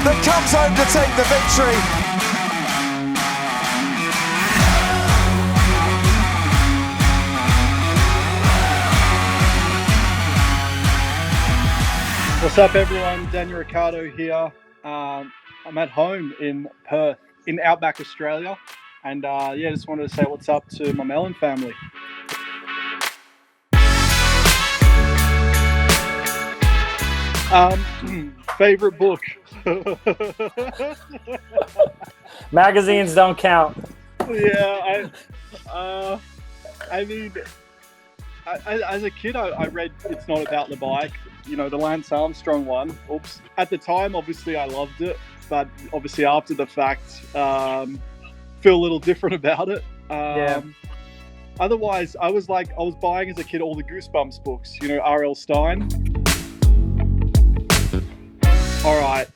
that comes home to take the victory. What's up, everyone? Daniel Ricciardo here. I'm at home in Perth, in Outback, Australia. And just wanted to say what's up to my Melin family. Favorite book? Magazines don't count. Yeah, as a kid, I read It's Not About the Bike, you know, the Lance Armstrong one. Oops. At the time, obviously, I loved it, but obviously after the fact, feel a little different about it. Otherwise, I was buying as a kid all the Goosebumps books, you know, R.L. Stine. All right.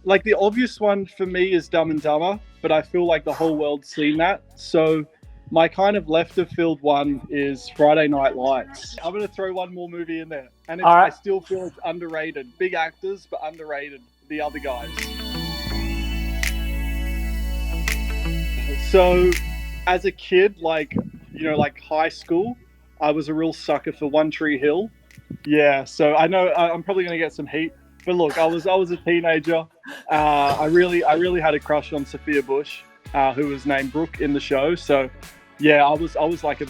Like the obvious one for me is Dumb and Dumber, but I feel like the whole world's seen that. So my kind of left of field one is Friday Night Lights. I'm going to throw one more movie in there. And I still feel it's underrated. Big actors, but underrated. The Other Guys. So as a kid, like high school, I was a real sucker for One Tree Hill. Yeah, so I know I'm probably going to get some heat. But look, I was a teenager. I really had a crush on Sophia Bush, who was named Brooke in the show. So, yeah, I was like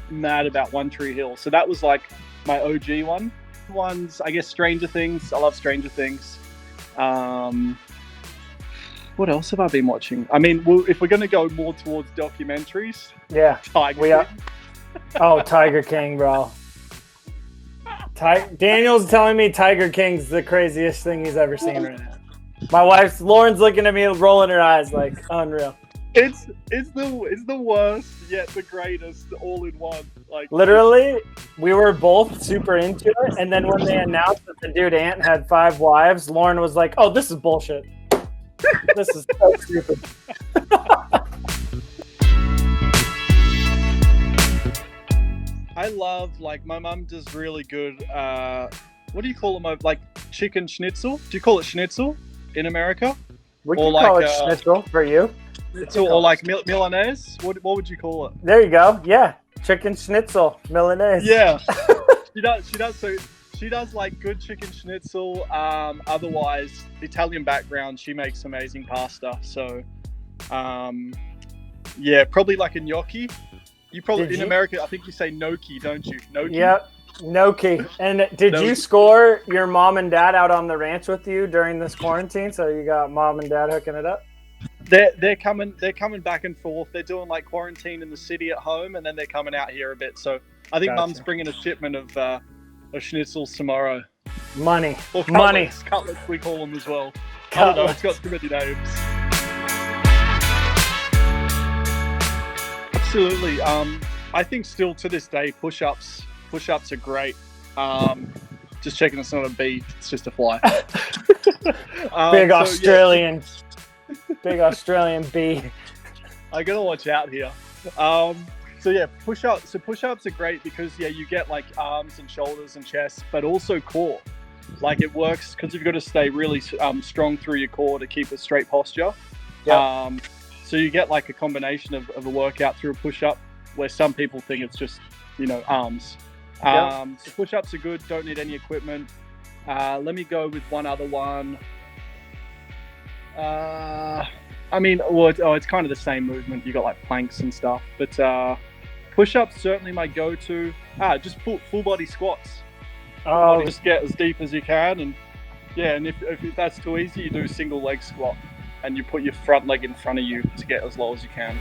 mad about One Tree Hill. So that was like my OG one. Ones, I guess, Stranger Things. I love Stranger Things. What else have I been watching? I mean, if we're going to go more towards documentaries, Tiger King. Oh, Tiger King, bro. Daniel's telling me Tiger King's the craziest thing he's ever seen right now. My wife's Lauren's looking at me, rolling her eyes like unreal. It's the worst yet the greatest, all in one. Like literally, we were both super into it, and then when they announced that the dude Ant had 5 wives, Lauren was like, "Oh, this is bullshit. This is so stupid." I love, like, my mum does really good, what do you call them? Like, chicken schnitzel? Do you call it schnitzel in America? We can call it schnitzel for you. Or like Milanese? What would you call it? There you go. Yeah. Chicken schnitzel, Milanese. Yeah. She does like good chicken schnitzel. Otherwise, Italian background, she makes amazing pasta. So, probably like a gnocchi. You probably in America, I think you say gnocchi, don't you? Gnocchi. Yep, gnocchi. And did you score your mom and dad out on the ranch with you during this quarantine? So you got mom and dad hooking it up? They're coming back and forth. They're doing like quarantine in the city at home, and then they're coming out here a bit. So I think Mum's bringing a shipment of schnitzels tomorrow. Money. Or cutlets. Cutlets we call them as well. Cutlets. I don't know. It's got too many names. Absolutely. I think still to this day, push-ups are great. Just checking it's not a bee, it's just a fly. Big Australian bee. I gotta watch out here. Push-ups. So push-ups are great because you get like arms and shoulders and chest, but also core. Like it works because you've got to stay really strong through your core to keep a straight posture. Yep. So you get like a combination of a workout through a push-up where some people think it's just, arms. So push-ups are good, don't need any equipment. Let me go with one other one. It's kind of the same movement. You got like planks and stuff, but push-ups certainly my go-to. Just full body squats. Just get as deep as you can, and if that's too easy, you do single leg squat. And you put your front leg in front of you to get as low as you can.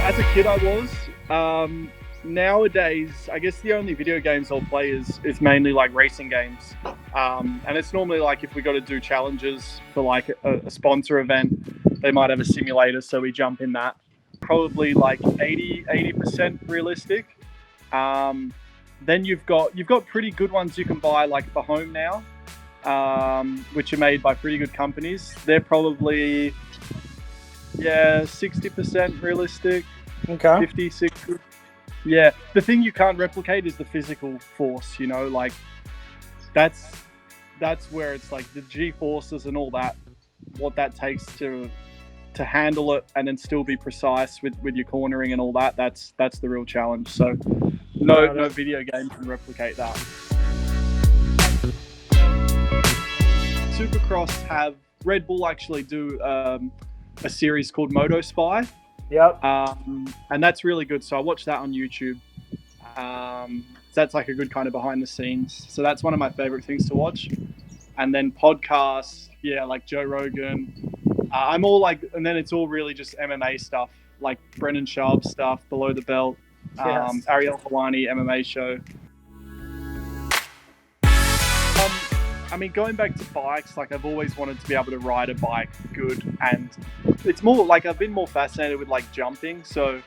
As a kid, I was. Nowadays, I guess the only video games I'll play is mainly like racing games. And it's normally like if we got to do challenges for like a sponsor event, they might have a simulator, so we jump in that. Probably like 80% realistic. Then you've got pretty good ones you can buy like for home now. Which are made by pretty good companies. They're probably 60% realistic. Okay. 50, 60. Yeah. The thing you can't replicate is the physical force, like that's that's where it's like the G forces and all that, what that takes to handle it and then still be precise with your cornering and all that. That's the real challenge. So no video game can replicate that. Supercross have Red Bull actually do a series called Moto Spy. Yep. And that's really good. So I watched that on YouTube. So that's like a good kind of behind the scenes. So that's one of my favorite things to watch. And then podcasts, yeah, like Joe Rogan. I'm all like, and then it's all really just MMA stuff, like Brendan Schaub stuff, Below the Belt, Yes. Ariel Helwani, MMA Show. I mean, going back to bikes, like I've always wanted to be able to ride a bike good, and it's more like I've been more fascinated with like jumping. So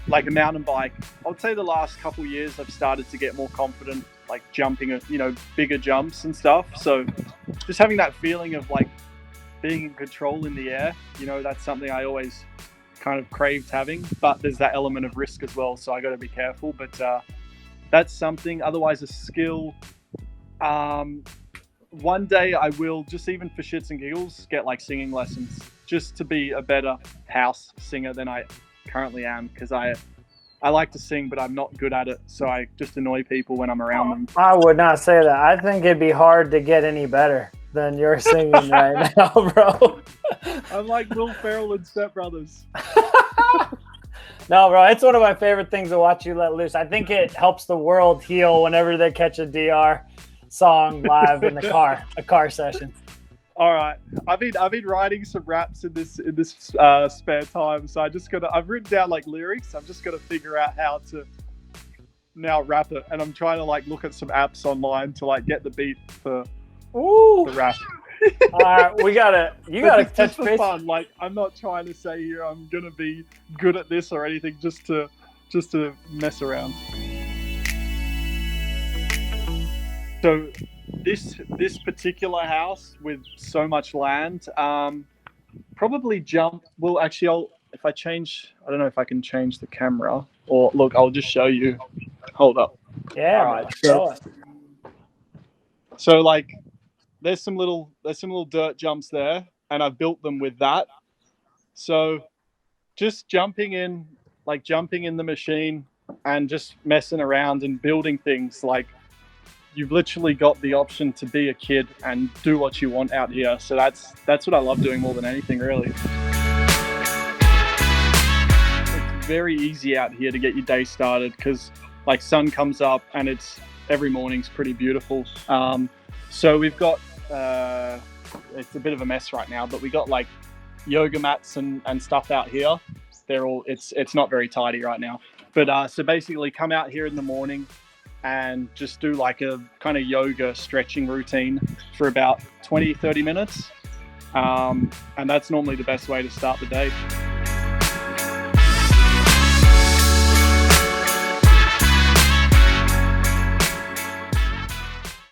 like a mountain bike, I would say the last couple years I've started to get more confident, like jumping, bigger jumps and stuff. So just having that feeling of like being in control in the air, that's something I always kind of craved having, but there's that element of risk as well. So I got to be careful, but that's something. Otherwise a skill, one day I will, just even for shits and giggles, get like singing lessons just to be a better house singer than I currently am, because I like to sing, but I'm not good at it. So I just annoy people when I'm around them. I would not say that. I think it'd be hard to get any better than you're singing right now, bro. I'm like Will Ferrell and Step Brothers. No, bro, it's one of my favorite things to watch you let loose. I think it helps the world heal whenever they catch a DR song live in a car session. All right, I've been writing some raps in this spare time, so I've written down like lyrics. I'm just gonna figure out how to now rap it, and I'm trying to like look at some apps online to like get the beat for the rap. All right, you gotta touch base. Fun. Like I'm not trying to say here I'm gonna be good at this or anything, just to mess around. So this particular house with so much land, probably jump. Well, actually, if I change, I don't know if I can change the camera, or look, I'll just show you. Hold up. Yeah. All right. So like, there's some little dirt jumps there, and I've built them with that. So just jumping in the machine and just messing around and building things, like you've literally got the option to be a kid and do what you want out here. So that's what I love doing more than anything, really. It's very easy out here to get your day started because like sun comes up and every morning's pretty beautiful. So we've got it's a bit of a mess right now, but we got like yoga mats and stuff out here. It's not very tidy right now, but so basically come out here in the morning and just do like a kind of yoga stretching routine for about 20-30 minutes, and that's normally the best way to start the day.